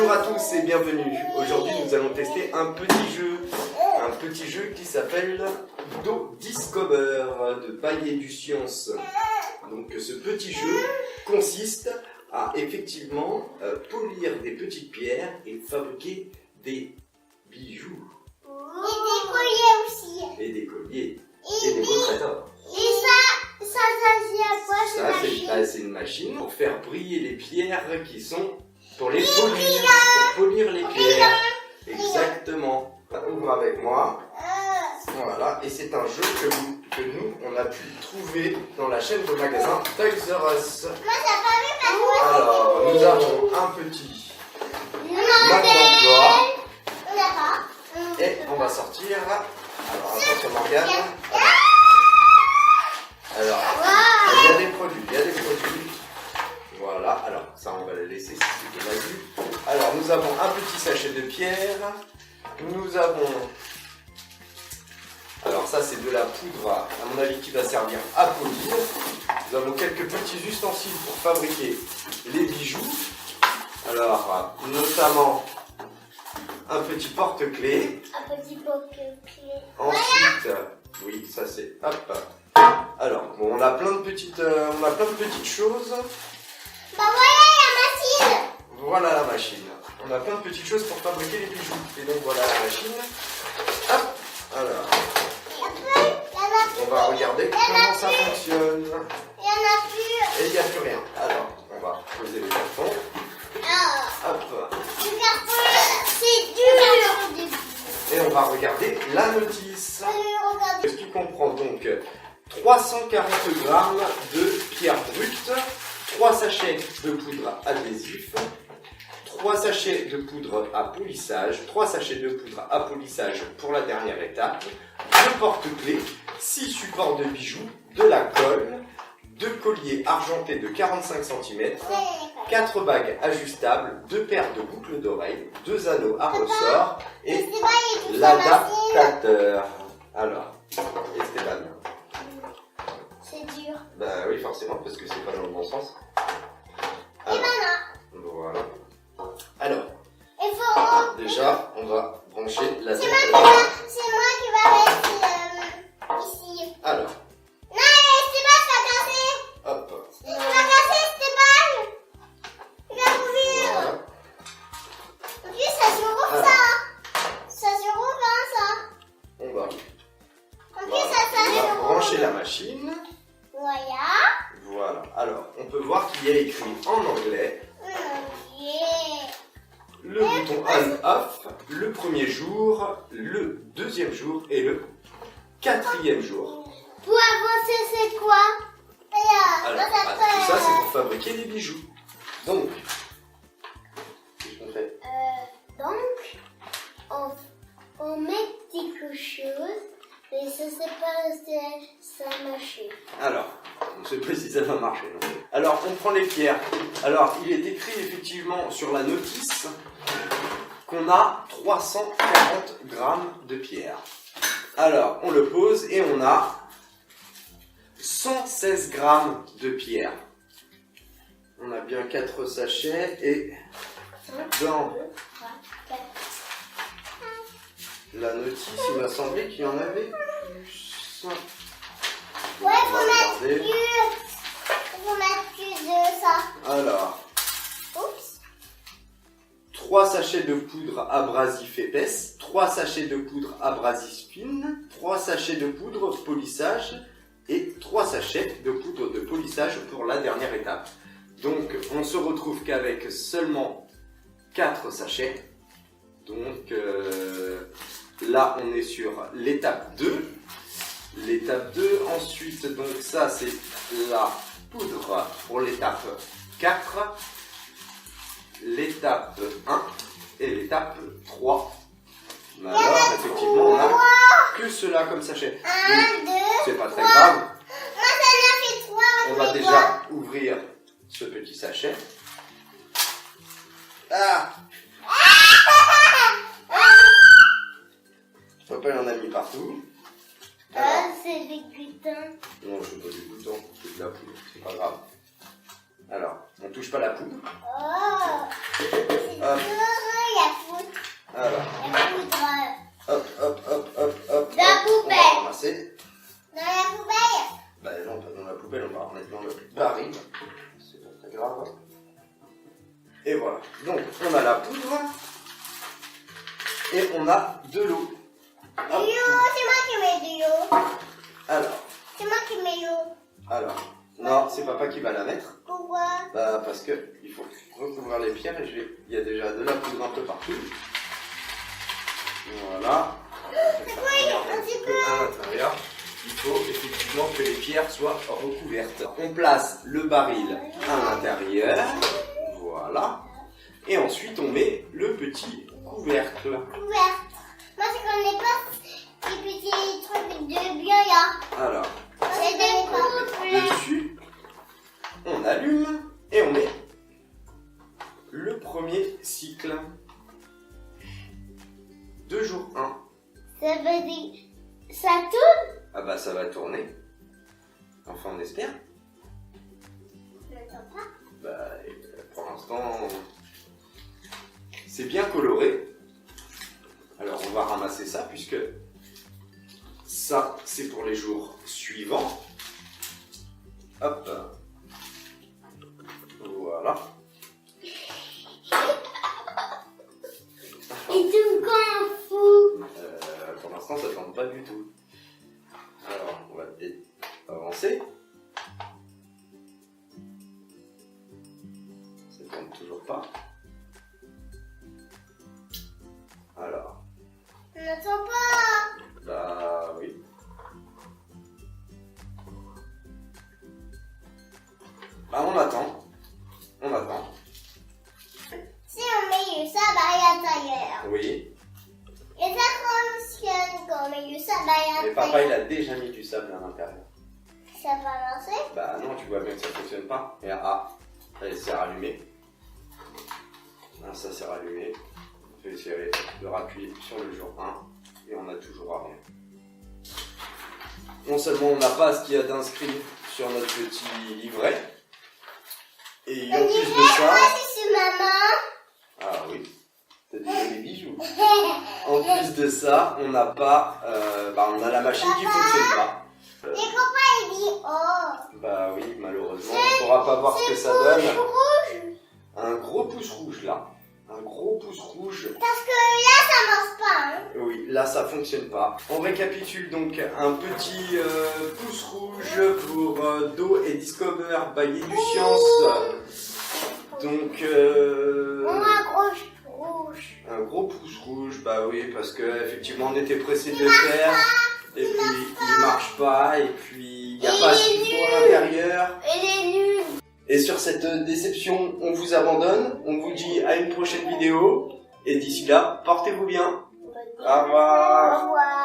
Bonjour à tous et bienvenue. Aujourd'hui nous allons tester un petit jeu qui s'appelle Do Discover de Paille du Science. Donc ce petit jeu consiste à effectivement polir des petites pierres et fabriquer des bijoux. Et des colliers aussi. Et des colliers. Et des beaux trésors. Et ça sert à quoi cette machine? C'est une machine pour faire briller les pierres qui sont pour les polir. Pour polir les pierres. Exactement. Ouvre avec moi. Voilà. Et c'est un jeu que nous, on a pu trouver dans la chaîne de magasins Toys R Us. Moi, j'ai pas vu parce que Alors, nous avons un petit mode d'emploi. on n'a pas. Et on va sortir. Alors, attention Morgane. Alors, il y a des produits, Voilà, alors ça on va les laisser si c'est bien vu. Alors, nous avons un petit sachet de pierre. Nous avons... Alors ça c'est de la poudre, à mon avis, qui va servir à polir. Nous avons quelques petits ustensiles pour fabriquer les bijoux. Alors, notamment un petit porte-clés. Un petit porte-clés. Ensuite, oui, ça c'est... Hop. Alors, bon, on a plein de petites choses. Bah voilà la machine. Voilà la machine. On a plein de petites choses pour fabriquer les bijoux. Et donc voilà la machine. Hop. Alors, on va regarder comment ça fonctionne. Il y en a plus. Et il n'y a plus rien. Alors, on va poser le carton. Hop. Le carton, c'est dur. Et on va regarder la notice. Regardez. Ce qui comprend donc 340 grammes de pierre brute, 3 sachets de poudre adhésif, 3 sachets de poudre à polissage, 3 sachets de poudre à polissage pour la dernière étape, 2 porte-clés, 6 supports de bijoux, de la colle, 2 colliers argentés de 45 cm, 4 bagues ajustables, 2 paires de boucles d'oreilles, 2 anneaux à ressort et l'adaptateur. Alors, Esteban. C'est dur. Bah oui, forcément, parce que c'est pas dans le bon sens. Et maintenant. Voilà. Alors, Il faut. déjà, on va brancher la C'est tête. moi qui va mettre ici. Alors, Non, Esteban, ça va casser. hop. Il va casser, Esteban. Il va ouvrir. Voilà. En plus, ça se rouvre ça. Ça se rouvre ça. On va. En plus, Voilà. ça On va se rouvre. brancher la machine. Voilà. Voilà. Alors, on peut voir qu'il y a écrit en anglais Yeah. le bouton on/off, le premier jour, le deuxième jour et le quatrième jour. Pour avancer, c'est quoi? Alors, tout ça, c'est pour fabriquer des bijoux. Donc, qu'est-ce qu'on fait? Donc, on met quelque chose, mais ça c'est pas ça a marché. Alors, on ne sait pas si ça va marcher. Non. Alors, on prend les pierres. Alors, il est écrit effectivement sur la notice qu'on a 340 grammes de pierre. Alors, on le pose et on a 116 grammes de pierre. On a bien 4 sachets et dans la notice, il m'a semblé qu'il y en avait plus. Ouais, On va regarder. faut mettre plus de ça. Alors, Oups. 3 sachets de poudre abrasif épaisse, 3 sachets de poudre abrasif fine, 3 sachets de poudre polissage et 3 sachets de poudre de polissage pour la dernière étape. Donc, on se retrouve qu'avec seulement 4 sachets. Donc, là, on est sur l'étape 2. L'étape 2, ensuite, donc ça, c'est la poudre pour l'étape 4. L'étape 1 et l'étape 3. Alors, effectivement, on n'a que cela comme sachet. 1, 2, C'est pas très grave. Moi, ça m'a fait 3 avec On va mes déjà doigts. ouvrir ce petit sachet. Ah! Papa, il en a mis partout. Alors, c'est des gutins. non, je veux pas du bouton, c'est de la poudre, c'est pas grave. Alors, on touche pas la poudre. Oh, c'est Hop. heureux la poudre. Alors, La poudre. hop, hop, hop, hop, hop. Dans la hop, poubelle. On va ramasser. Dans la poubelle. Bah non, pas dans la poubelle, on va remettre dans le baril. C'est pas très grave. Et voilà. Donc, on a la poudre. Et on a de l'eau. De l'eau, c'est moi qui mets de l'eau. Alors, C'est moi qui mets l'eau. alors. Non, c'est papa qui va la mettre. Pourquoi? Bah parce que il faut recouvrir les pierres et il y a déjà de la poudre un peu partout. Voilà. Un petit peu. À l'intérieur, il faut effectivement que les pierres soient recouvertes. On place le baril à l'intérieur. Voilà. Et ensuite on met le petit couvercle. Couverte. Moi, je connais pas les petits trucs de bien là. Alors, C'est des couples. dessus, on allume et on met le premier cycle. 2 jours 1. Ça veut dire. Ça tourne? Ah bah ça va tourner. Enfin on espère. Je n'entends pas. Bah pour l'instant c'est bien coloré. Alors on va ramasser ça puisque ça c'est pour les jours suivants. Hop. Voilà. Et tout comme un fou. Pour l'instant ça tombe pas du tout. Alors on va peut-être avancer. Ça tombe toujours pas. Alors. On n'entend pas. Bah oui. Bah on attend. On attend. Si on met le sable à l'intérieur, Oui. et ça fonctionne quand on met le sable à Mais papa l'intérieur, il a déjà mis du sable à l'intérieur. ça va lancer. Bah non, tu vois bien que ça fonctionne pas. Et allez, c'est rallumé. Ah, ça c'est rallumé. On peut essayer de rappuyer sur le jour 1 et on n'a toujours rien. Non seulement on n'a pas ce qu'il y a d'inscrit sur notre petit livret, et en On plus dirait, de ça... moi je suis maman. Ah oui, t'as déjà des bijoux. En plus de ça, on n'a pas... on a la machine qui fonctionne pas. Les copains ils disent oh. Bah oui, malheureusement, on pourra pas voir ce que ça donne. C'est rouge. Un gros pouce rouge là. Un gros pouce rouge. Parce que là ça marche pas. Hein. Oui, là ça fonctionne pas. On récapitule donc un petit pouce rouge pour Do et Discover by Educience. Donc Un gros rouge. un gros pouce rouge, bah oui, parce que effectivement on était pressé de le faire. Et puis il marche pas, et puis il n'y a pas ce qu'il faut à l'intérieur. Elle est nulle. Et sur cette déception, on vous abandonne. On vous dit à une prochaine vidéo. Et d'ici là, portez-vous bien. Au revoir. Au revoir.